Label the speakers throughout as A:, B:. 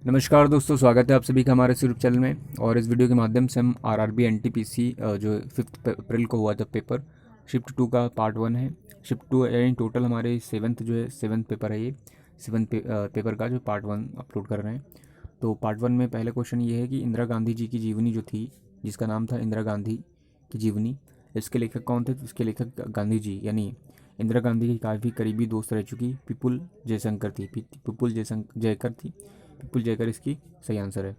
A: नमस्कार दोस्तों, स्वागत है आप सभी का हमारे इस यूट्यूब चैनल में। और इस वीडियो के माध्यम से हम आरआरबी एनटीपीसी जो 5 अप्रैल को हुआ था पेपर शिफ्ट 2 का पार्ट 1 है। शिफ्ट 2 यानी टोटल हमारे सेवन्थ पेपर है ये। पेपर का जो पार्ट 1 अपलोड कर रहे हैं। तो पार्ट 1 में पहले क्वेश्चन ये है कि इंदिरा गांधी जी की जीवनी जो थी, जिसका नाम था इंदिरा गांधी की जीवनी, इसके लेखक कौन थे? तो इसके लेखक गांधी जी यानी इंदिरा गांधी की काफ़ी करीबी दोस्त रह चुकी पिपुल जयशंकर थी। जयकर थी। विपुल जयकर इसकी सही आंसर है।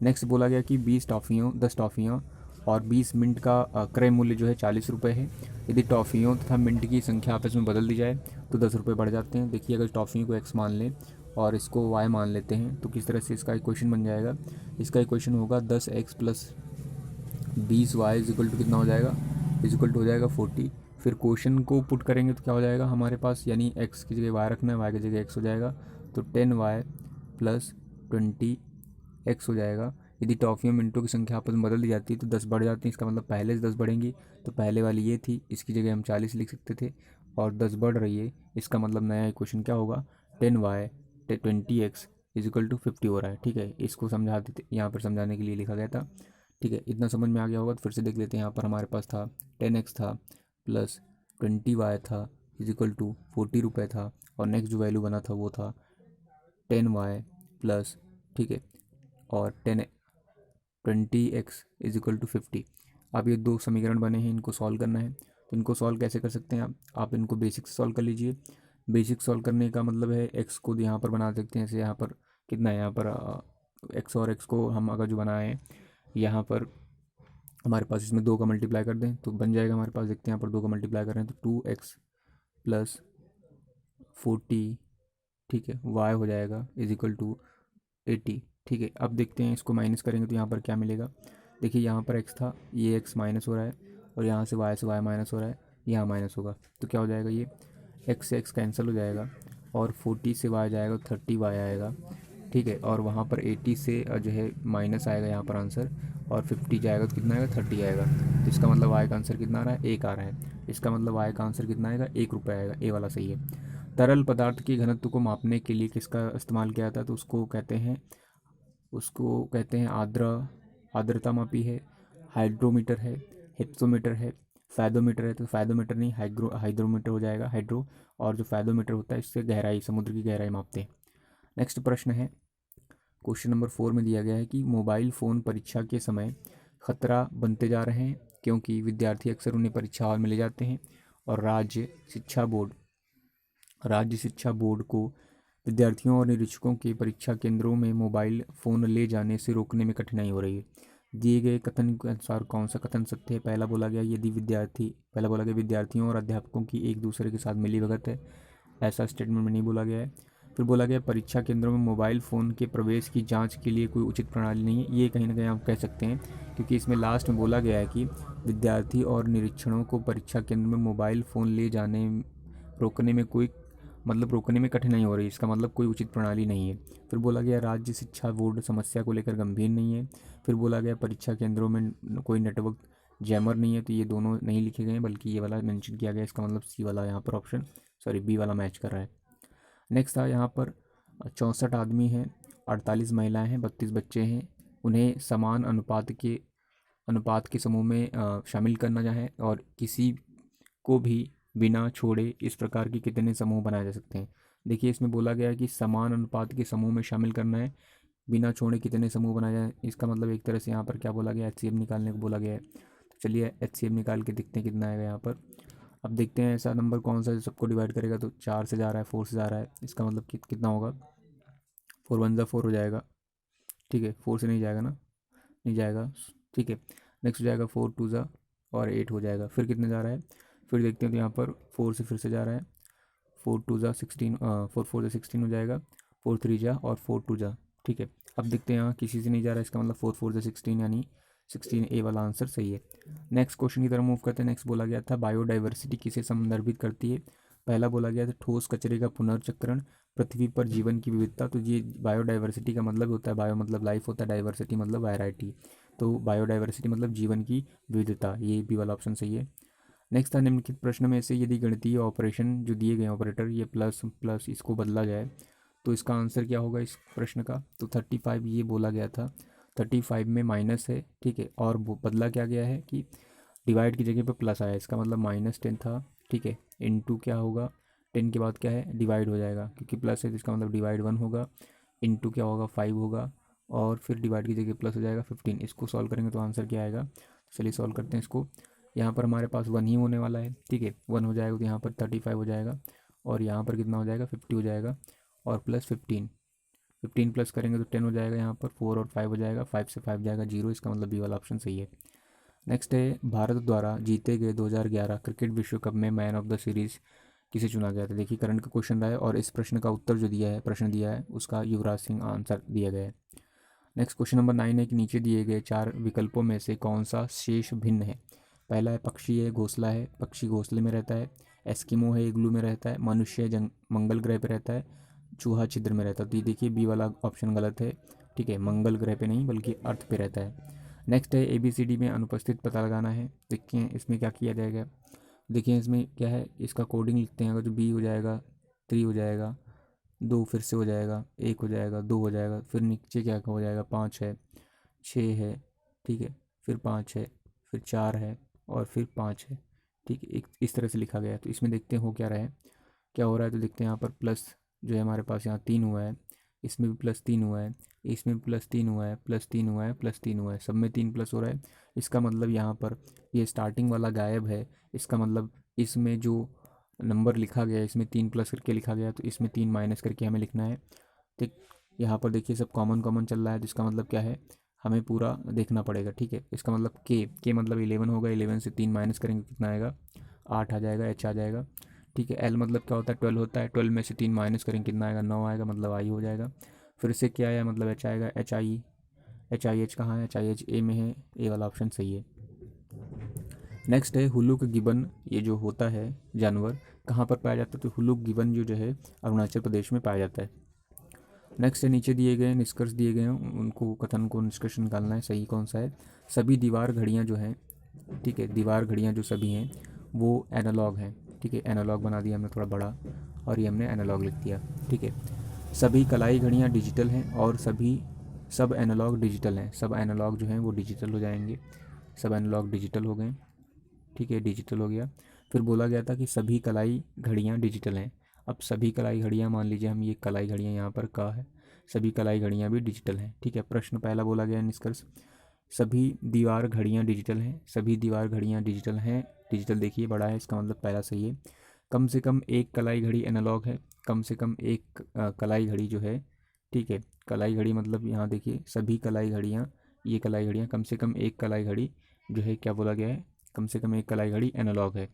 A: नेक्स्ट बोला गया कि 10 टॉफ़ियों और 20 मिनट का क्रय मूल्य जो है 40 रुपये है। यदि टॉफ़ियों तथा मिनट की संख्या आपस में बदल दी जाए तो 10 रुपये बढ़ जाते हैं। देखिए, अगर टॉफ़ियों को एक्स मान लें और इसको वाई मान लेते हैं तो किस तरह से इसका इक्वेशन बन जाएगा। इसका इक्वेशन होगा 10x plus 20y is equal to कितना हो जाएगा, इज इक्वल टू हो जाएगा 40। फिर क्वेश्चन को पुट करेंगे तो क्या हो जाएगा हमारे पास, यानी x की जगह y रखना है, y की जगह x हो जाएगा। तो 10y प्लस 20x हो जाएगा। यदि टॉफ़ियों मिनटों की संख्या आपस में बदल दी जाती है तो 10 बढ़ जाती है। इसका मतलब पहले से 10 बढ़ेंगी। तो पहले वाली ये थी, इसकी जगह हम 40 लिख सकते थे। और 10 बढ़ रही है, इसका मतलब नया इक्वेशन क्या होगा, 10y 20x is equal to 50 हो रहा है। ठीक है, इसको समझा देते, यहाँ पर समझाने के लिए लिखा गया था। ठीक है, इतना समझ में आ गया होगा तो फिर से देख लेते हैं। यहाँ पर हमारे पास था 10x था प्लस 20y था इज इक्वल टू 40 रुपये था। और नेक्स्ट जो वैल्यू बना था वो था 10y प्लस, ठीक है, और 20x इज इक्वल टू 50। अब ये दो समीकरण बने हैं, इनको सॉल्व करना है। तो इनको सॉल्व कैसे कर सकते हैं आप इनको बेसिक से सॉल्व कर लीजिए। बेसिक सॉल्व करने का मतलब है एक्स को यहाँ पर बना सकते हैं। जैसे यहाँ पर कितना है, यहाँ पर एक्स और एक्स को हम अगर जो बनाए हैं यहाँ पर हमारे पास, इसमें 2 का मल्टीप्लाई कर दें तो बन जाएगा हमारे पास। देखते हैं यहाँ पर 2 का मल्टीप्लाई कर रहे हैं तो 2x प्लस 40, ठीक है, y हो जाएगा इज इक्वल टू 80। ठीक है, अब देखते हैं इसको माइनस करेंगे तो यहाँ पर क्या मिलेगा। देखिए, यहाँ पर x था, ये x माइनस हो रहा है और यहाँ से y माइनस हो रहा है, यहाँ माइनस होगा तो क्या हो जाएगा, ये x से x कैंसिल हो जाएगा और 40 से y जाएगा, 30y आएगा। ठीक है, और वहाँ पर 80 से जो है माइनस आएगा यहाँ पर आंसर, और 50 जाएगा तो कितना आएगा, 30 आएगा। तो इसका मतलब y का आंसर कितना आ रहा है, 1 आ रहा है। इसका मतलब y का आंसर कितना आएगा, 1 रुपये आएगा। ए वाला सही है। तरल पदार्थ की घनत्व को मापने के लिए किसका इस्तेमाल किया जाता है? तो उसको कहते हैं आर्द्रता मापी है, हाइड्रोमीटर है, हिप्सोमीटर है, फैदोमीटर है। तो फैदोमीटर नहीं, हाइड्रोमीटर हो जाएगा, हाइड्रो। और जो फैदोमीटर होता है इससे गहराई, समुद्र की गहराई मापते हैं। नेक्स्ट प्रश्न है, क्वेश्चन नंबर 4 में दिया गया है कि मोबाइल फ़ोन परीक्षा के समय खतरा बनते जा रहे हैं क्योंकि विद्यार्थी अक्सर उन्हें परीक्षा हॉल में ले जाते हैं और राज्य शिक्षा बोर्ड को विद्यार्थियों और निरीक्षकों के परीक्षा केंद्रों में मोबाइल फ़ोन ले जाने से रोकने में कठिनाई हो रही है। दिए गए कथन के अनुसार कौन सा कथन सत्य है? पहला बोला गया विद्यार्थियों और अध्यापकों की एक दूसरे के साथ मिलीभगत है, ऐसा स्टेटमेंट में नहीं बोला गया है। फिर बोला गया परीक्षा केंद्रों में मोबाइल फ़ोन के प्रवेश की जांच के लिए कोई उचित प्रणाली नहीं है। ये कहीं ना कहीं आप कह सकते हैं, क्योंकि इसमें लास्ट में बोला गया है कि विद्यार्थी और निरीक्षणों को परीक्षा केंद्र में मोबाइल फ़ोन ले जाने रोकने में कोई रोकने में कठिनाई हो रही है। इसका मतलब कोई उचित प्रणाली नहीं है। फिर बोला गया राज्य शिक्षा बोर्ड समस्या को लेकर गंभीर नहीं है। फिर बोला गया परीक्षा केंद्रों में कोई नेटवर्क जैमर नहीं है। तो ये दोनों नहीं लिखे गए हैं, बल्कि ये वाला मेंशन किया गया। इसका मतलब सी वाला यहाँ पर ऑप्शन, सॉरी, बी वाला मैच कर रहा है। नेक्स्ट था यहाँ पर 64 आदमी हैं, 48 महिलाएं हैं, 32 बच्चे हैं। उन्हें समान अनुपात के समूह में शामिल करना चाहें और किसी को भी बिना छोड़े इस प्रकार के कितने समूह बनाए जा सकते हैं। देखिए, इसमें बोला गया है कि समान अनुपात के समूह में शामिल करना है, बिना छोड़े कितने समूह बनाए जाए। इसका मतलब एक तरह से यहाँ पर क्या बोला गया, एचसीएफ निकालने को बोला गया है। तो चलिए एचसीएफ निकाल के देखते हैं कितना आएगा यहाँ पर। अब देखते हैं ऐसा नंबर कौन सा है जो सबको डिवाइड करेगा। तो 4 से जा रहा है, 4 से जा रहा है, इसका मतलब कितना होगा, 4 1 4 हो जाएगा। ठीक है, 4 से नहीं जाएगा ना, नहीं जाएगा। ठीक है, नेक्स्ट हो जाएगा 4 2 और 8 हो जाएगा। फिर कितने जा रहा है, फिर देखते हैं तो यहाँ पर 4 से फिर से जा रहा है, 4 2 16, 4 4 16 हो जाएगा, 4 3 और 4 2। ठीक है, अब देखते हैं यहाँ किसी से नहीं जा रहा है, इसका मतलब 4 4 16 यानी 16 ए वाला आंसर सही है। नेक्स्ट क्वेश्चन की तरफ मूव करते हैं। नेक्स्ट बोला गया था बायोडाइवर्सिटी किसे संदर्भित करती है? पहला बोला गया था ठोस कचरे का पुनर्चक्रण, पृथ्वी पर जीवन की विविधता। तो ये बायोडाइवर्सिटी का मतलब होता है, बायो मतलब लाइफ होता है, डाइवर्सिटी मतलब वैरायटी। तो बायोडाइवर्सिटी मतलब जीवन की विविधता, ये बी वाला ऑप्शन सही है। नेक्स्ट था निम्नलिखित प्रश्न में से यदि गणितीय ऑपरेशन जो दिए गए ऑपरेटर ये प्लस प्लस इसको बदला जाए तो इसका आंसर क्या होगा इस प्रश्न का? तो 35 ये बोला गया था, 35 में माइनस है, ठीक है, और बदला क्या गया है कि डिवाइड की जगह पे प्लस आया, इसका मतलब -10 था, ठीक है। इनटू क्या होगा, 10 के बाद क्या है, डिवाइड हो जाएगा, क्योंकि प्लस है तो इसका मतलब डिवाइड 1 होगा, इनटू क्या होगा, 5 होगा, और फिर डिवाइड की जगह प्लस हो जाएगा 15। इसको सॉल्व करेंगे तो आंसर क्या आएगा? चलिए सॉल्व करते हैं इसको। यहाँ पर हमारे पास 1 ही होने वाला है, ठीक है, 1 हो जाएगा तो यहाँ पर 35 हो जाएगा, और यहाँ पर कितना हो जाएगा, 50 हो जाएगा, और प्लस 15, 15 प्लस करेंगे तो 10 हो जाएगा, यहाँ पर 4 और 5 हो जाएगा, 5 से 5 जाएगा 0, इसका मतलब बी वाला ऑप्शन सही है। नेक्स्ट है, भारत द्वारा जीते गए 2011 क्रिकेट विश्व कप में मैन ऑफ द सीरीज़ किसे चुना गया था? देखिए करंट का क्वेश्चन रहा है, और इस प्रश्न का उत्तर जो दिया है, प्रश्न दिया है उसका युवराज सिंह आंसर दिया गया है। नेक्स्ट क्वेश्चन नंबर 9 है कि नीचे दिए गए 4 विकल्पों में से कौन सा शेष भिन्न है? पहला है पक्षी है, घोंसला है, पक्षी घोंसले में रहता है, एस्किमो है, इग्लू में रहता है, मनुष्य मंगल ग्रह पर रहता है, चूहा छिद्र में रहता है। तो ये देखिए बी वाला ऑप्शन गलत है, ठीक है, मंगल ग्रह पे नहीं बल्कि अर्थ पे रहता है। नेक्स्ट है ABCD में अनुपस्थित पता लगाना है। देखिए इसमें क्या किया जाएगा, देखिए इसमें क्या है, इसका कोडिंग लिखते हैं, अगर जो बी हो जाएगा 3 हो जाएगा, 2 फिर से हो जाएगा, 1 हो जाएगा, 2 हो जाएगा, फिर नीचे क्या हो जाएगा, 5 है, 6 है, ठीक है, फिर 5 है, फिर 4 है, और फिर 5 है, ठीक है, एक इस तरह से लिखा गया है। तो इसमें देखते हैं हो क्या रहा है, क्या हो रहा है, तो देखते हैं यहाँ पर प्लस जो है हमारे पास यहाँ 3 हुआ है, इसमें भी +3 हुआ है, इसमें भी +3 हुआ है, +3 हुआ है, +3 हुआ है, सब में 3 प्लस हो रहा है। इसका मतलब यहाँ पर ये स्टार्टिंग वाला गायब है, इसका मतलब इसमें जो नंबर लिखा गया है इसमें 3 प्लस करके लिखा गया है, तो इसमें 3 माइनस करके हमें लिखना है। ठीक, यहाँ पर देखिए सब कॉमन कॉमन चल रहा है, तो इसका मतलब क्या है, हमें पूरा देखना पड़ेगा, ठीक है। इसका मतलब के मतलब 11 होगा, 11 से 3 माइनस करेंगे कितना आएगा, 8 आ जाएगा, एच आ जाएगा, ठीक है। एल मतलब क्या होता है, 12 होता है, 12 में से 3 माइनस करेंगे कितना आएगा, 9 आएगा, मतलब आई हो जाएगा। फिर से क्या आया, मतलब एच आएगा, एच कहाँ है, एच ए में है, ए वाला ऑप्शन सही है। नेक्स्ट है हुलुक गिबन, ये जो होता है जानवर कहाँ पर पाया जाता है, तो हुलुक गिबन जो है अरुणाचल प्रदेश में पाया जाता है। नेक्स्ट है नीचे दिए गए निष्कर्ष दिए गए हैं, उनको कथन को निष्कर्ष निकालना है, सही कौन सा है। सभी दीवार घड़ियाँ जो हैं, ठीक है, दीवार घड़ियाँ जो सभी हैं वो एनालॉग हैं, ठीक है, एनालॉग बना दिया हमने थोड़ा बड़ा, और ये हमने एनालॉग लिख दिया, ठीक है। सभी कलाई घड़ियाँ डिजिटल हैं, और सब एनालॉग डिजिटल हैं, सब एनालॉग जो हैं वो डिजिटल हो जाएंगे, सब एनालॉग डिजिटल हो गए, ठीक है, डिजिटल हो गया। फिर बोला गया था कि सभी कलाई घड़ियाँ डिजिटल हैं। अब सभी कलाई घड़ियाँ, मान लीजिए हम ये कलाई घड़ियाँ यहाँ पर का है, सभी कलाई घड़ियाँ भी डिजिटल हैं, ठीक है। प्रश्न पहला बोला गया निष्कर्ष, सभी दीवार घड़ियाँ डिजिटल हैं, सभी दीवार घड़ियाँ डिजिटल हैं, डिजिटल देखिए बड़ा है, इसका मतलब पहला सही है। कम से कम एक कलाई घड़ी एनालॉग है, कम से कम एक कलाई घड़ी जो है, ठीक है, कलाई घड़ी मतलब यहाँ देखिए सभी कलाई घड़ियाँ, ये कलाई घड़ियाँ, कम से कम एक कलाई घड़ी जो है, क्या बोला गया है, कम से कम एक कलाई घड़ी एनालॉग है।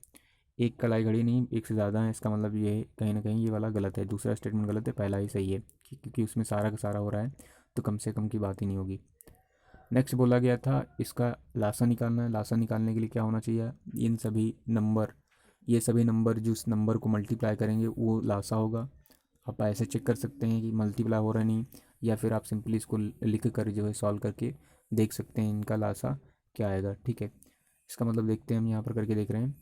A: एक कलाई घड़ी नहीं, एक से ज़्यादा है, इसका मतलब ये कहीं ना कहीं ये वाला गलत है, दूसरा स्टेटमेंट गलत है, पहला ही सही है, क्योंकि उसमें सारा का सारा हो रहा है, तो कम से कम की बात ही नहीं होगी। नेक्स्ट बोला गया था इसका लासा निकालना है, लासा निकालने के लिए क्या होना चाहिए, इन सभी नंबर, ये सभी नंबर जो इस नंबर को मल्टीप्लाई करेंगे वो लासा होगा। आप ऐसे चेक कर सकते हैं कि मल्टीप्लाई हो रहा नहीं, या फिर आप सिंपली इसको लिख कर जो है सॉल्व करके देख सकते हैं इनका लासा क्या आएगा, ठीक है। इसका मतलब देखते हैं हम यहाँ पर करके देख रहे हैं,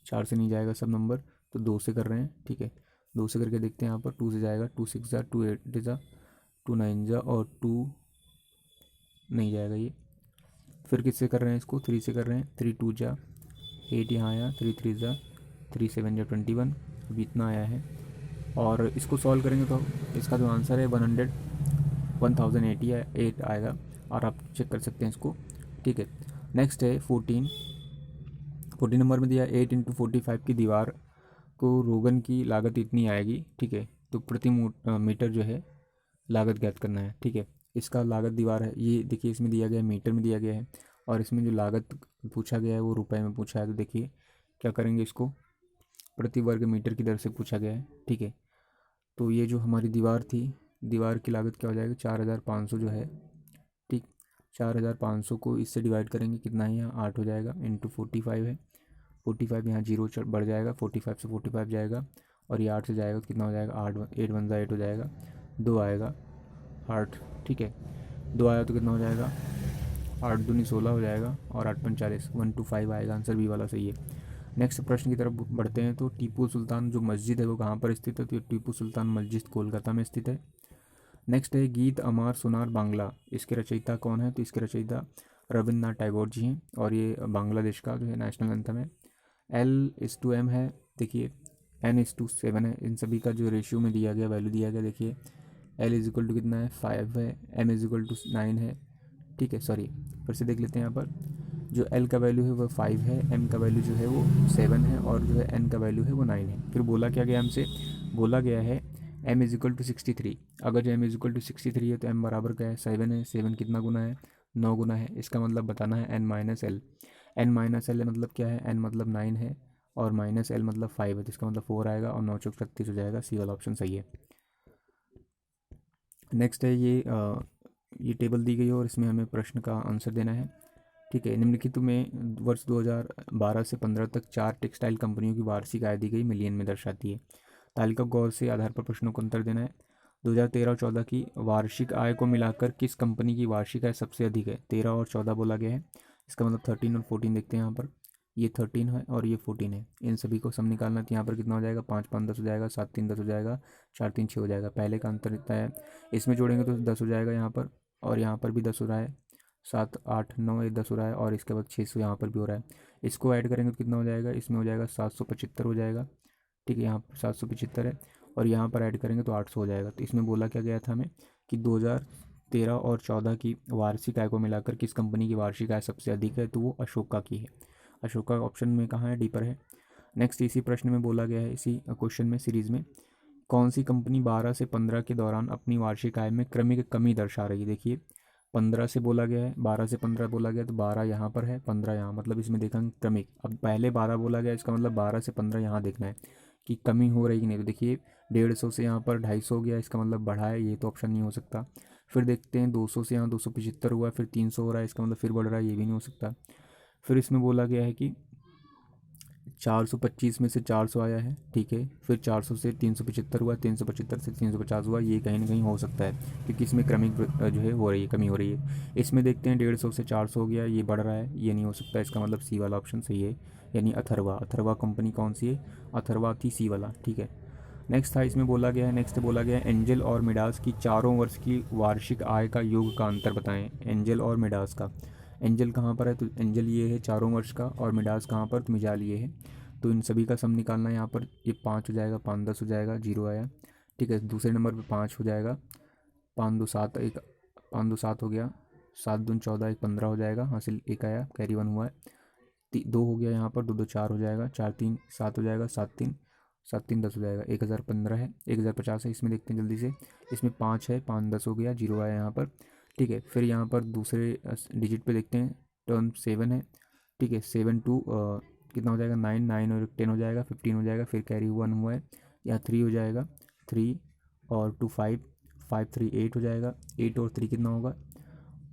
A: 4 से नहीं जाएगा सब नंबर, तो 2 से कर रहे हैं, ठीक है, 2 से करके देखते हैं, यहाँ पर 2 से जाएगा, 2 6 जा, 2 8 जा, 2 9 जा, और 2 नहीं जाएगा ये। फिर किससे कर रहे हैं इसको, 3 से कर रहे हैं, 3 2 जा, 8 यहाँ आया, 3 3 जा, 3 7 जा 21, अभी इतना आया है। और इसको सॉल्व करेंगे तो इसका जो आंसर है 1080 है, 8 आएगा, और आप चेक कर सकते हैं इसको, ठीक है। नेक्स्ट है 14 नंबर में दिया 8 × 45 की दीवार को रोगन की लागत इतनी आएगी, ठीक है, तो प्रति मीटर जो है लागत ज्ञात करना है, ठीक है। इसका लागत दीवार है, ये देखिए इसमें दिया गया है, मीटर में दिया गया है, और इसमें जो लागत पूछा गया है वो रुपए में पूछा है, तो देखिए क्या करेंगे, इसको प्रति वर्ग मीटर की दर से पूछा गया है, ठीक है। तो ये जो हमारी दीवार थी, दीवार की लागत क्या हो जाएगी, 4500 जो है, ठीक, 4500 को इससे डिवाइड करेंगे कितना है, यहाँ 8 हो जाएगा, × 45 है, 45 यहाँ 0 बढ़ जाएगा, 45 से 45 जाएगा, और ये 8 से जाएगा तो कितना हो जाएगा, 8 8 1 8 हो जाएगा, 2 आएगा, 8, ठीक है, 2 आया तो कितना हो जाएगा, 8 दूनी 16 हो जाएगा, और 8 पंच 40, 1 2 5 आएगा, आंसर बी वाला सही है। नेक्स्ट प्रश्न की तरफ बढ़ते हैं। तो टीपू सुल्तान जो मस्जिद है वो कहाँ पर स्थित है? तो ये टीपू सुल्तान मस्जिद कोलकाता में स्थित है। नेक्स्ट है गीत अमार सुनार बांग्ला, इसके रचयिता कौन है? तो इसके रचयिता रविन्द्रनाथ टैगोर जी हैं और ये बांग्लादेश का जो है नेशनल एंथम है। L:2M है, देखिए N:7 है, इन सभी का जो रेशियो में दिया गया वैल्यू दिया गया, देखिए L कितना है 5 है, M 9 है, ठीक है। सॉरी फिर से देख लेते हैं यहाँ पर, जो L का वैल्यू है वो 5 है, M का वैल्यू जो है वो 7 है और जो है N का वैल्यू है वो 9 है। फिर बोला क्या गया हमसे? बोला गया है M 63। अगर जो M 63 है तो M बराबर क्या है? 7 है। 7 कितना गुना है? 9 गुना है। इसका मतलब बताना है N-L। N-L मतलब क्या है? N मतलब 9 है और -L मतलब 5 है, तो इसका मतलब 4 आएगा और 9 चौक 36 हो जाएगा। सी वाला ऑप्शन सही है। नेक्स्ट है ये टेबल दी गई है और इसमें हमें प्रश्न का आंसर देना है, ठीक है। निम्नलिखित में वर्ष 2012 से 15 तक 4 टेक्सटाइल कंपनियों की वार्षिक आय दी गई, मिलियन में दर्शाती है। तालिका गौर से आधार पर प्रश्नों को उत्तर देना है। 2013 और 14 की वार्षिक आय को मिलाकर किस कंपनी की वार्षिक आय सबसे अधिक है? 13 और 14 बोला गया है, इसका मतलब 13 और 14 देखते हैं यहाँ पर। ये 13 है और ये 14 है, इन सभी को सम निकालना है। तो यहाँ पर कितना हो जाएगा? 5 5 10 हो जाएगा, 7 3 10 हो जाएगा, 4 3 6 हो जाएगा। पहले का अंतर इतना है, इसमें जोड़ेंगे तो 10 हो जाएगा यहाँ पर, और यहाँ पर भी 10 हो रहा है, 7 8 9 ये 10 हो रहा है, और इसके बाद 600 यहाँ पर भी हो रहा है। इसको ऐड करेंगे तो कितना हो जाएगा? इसमें हो जाएगा 775 हो जाएगा, ठीक है। यहाँ पर 775 है और यहाँ पर ऐड करेंगे तो 800 हो जाएगा। तो इसमें बोला क्या गया था हमें कि 2013 और 14 की वार्षिक आय को मिलाकर किस कंपनी की वार्षिक आय सबसे अधिक है? तो वो अशोका की है। अशोका ऑप्शन में कहाँ है? डी पर है। नेक्स्ट इसी प्रश्न में बोला गया है, इसी क्वेश्चन में सीरीज में, कौन सी कंपनी 12 से 15 के दौरान अपनी वार्षिक आय में क्रमिक कमी दर्शा रही है? देखिए 15 से बोला गया है, 12 से 15 बोला गया, तो 12 यहाँ पर है, 15 यहाँ, मतलब इसमें देखा क्रमिक। अब पहले 12 बोला गया, इसका मतलब 12 से 15 यहाँ देखना है कि कमी हो रही कि नहीं। तो देखिए 150 से यहाँ पर 250 हो गया, इसका मतलब बढ़ा है, ये तो ऑप्शन नहीं हो सकता। फिर देखते हैं 200 से यहाँ 275 हुआ, फिर 300 हो रहा है, इसका मतलब फिर बढ़ रहा है, ये भी नहीं हो सकता। फिर इसमें बोला गया है कि 425 में से 400 आया है, ठीक है। फिर 400 से 375 हुआ, 375 से 350 हुआ, ये कहीं ना कहीं हो सकता है क्योंकि इसमें क्रमिक जो है हो रही है, कमी हो रही है। इसमें देखते हैं 150 से 400 हो गया, ये बढ़ रहा है, ये नहीं हो सकता। इसका मतलब सी वाला ऑप्शन सही है, यानी अथर्वा। अथर्वा कंपनी कौन सी है? अथर्वा थी, सी वाला, ठीक है। नेक्स्ट था, इसमें बोला गया है, नेक्स्ट बोला गया है एंजल और मिडास की चारों वर्ष की वार्षिक आय का योग का अंतर बताएं। एंजल और मिडास का, एंजल कहाँ पर है? तो एंजल ये है 4 वर्ष का, और मिडास कहाँ पर? तो मिजाल ये है। तो इन सभी का सम निकालना है यहाँ पर। ये 5 हो जाएगा, 5 10 हो जाएगा, 0 आया, ठीक है। दूसरे नंबर पे 5 हो जाएगा, 5 2 7, एक 5 2 7 हो गया, 7 2 14, एक 15 हो जाएगा, हासिल एक आया, कैरी 1 हुआ है। 2 हो गया यहाँ पर, 2 2 4 हो जाएगा, 4 3 7 हो जाएगा, 7 3 10 हो जाएगा, 1015 है, 1050 है। इसमें देखते हैं जल्दी से, इसमें 5 है, 5 10 हो गया, 0 आया यहाँ पर, ठीक है। फिर यहाँ पर दूसरे डिजिट पे देखते हैं, टर्म 7 है, ठीक है। 7 2 कितना हो जाएगा? 9 9 और 10 हो जाएगा, 15 हो जाएगा, फिर कैरी 1 हुआ है, यहाँ 3 हो जाएगा, 3 और 2 5, 5 3 8 हो जाएगा, 8 और 3 कितना होगा?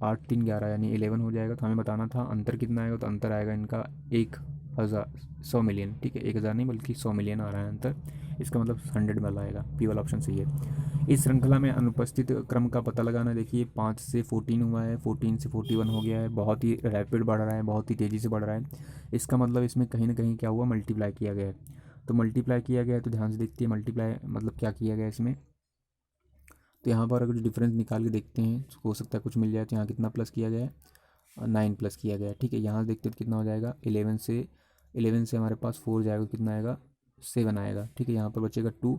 A: 8 3 11, यानी 11 हो जाएगा। तो हमें बताना था अंतर कितना आएगा, तो अंतर आएगा इनका 1000 100 मिलियन, ठीक है। 1000 नहीं बल्कि 100 मिलियन आ रहा है अंतर, इसका मतलब 100 वाला आएगा, पी वाला ऑप्शन सही है। इस श्रृंखला में अनुपस्थित क्रम का पता लगाना, देखिए 5 से 14 हुआ है, 14 से 41 हो गया है, बहुत ही रैपिड बढ़ रहा है, बहुत ही तेज़ी से बढ़ रहा है। इसका मतलब इसमें कहीं ना कहीं क्या हुआ? मल्टीप्लाई किया गया है। तो मल्टीप्लाई किया गया है, तो ध्यान से देखते हैं मल्टीप्लाई मतलब क्या किया गया है इसमें। तो यहाँ पर अगर डिफरेंस निकाल के देखते हैं, हो सकता है कुछ मिल जाए। तो यहाँ कितना प्लस किया गया है? 9 प्लस किया गया है, ठीक है। यहाँ देखते हैं तो कितना हो जाएगा? 11 से हमारे पास 4 जाएगा, कितना आएगा? 7 आएगा, ठीक है। यहाँ पर बचेगा 2,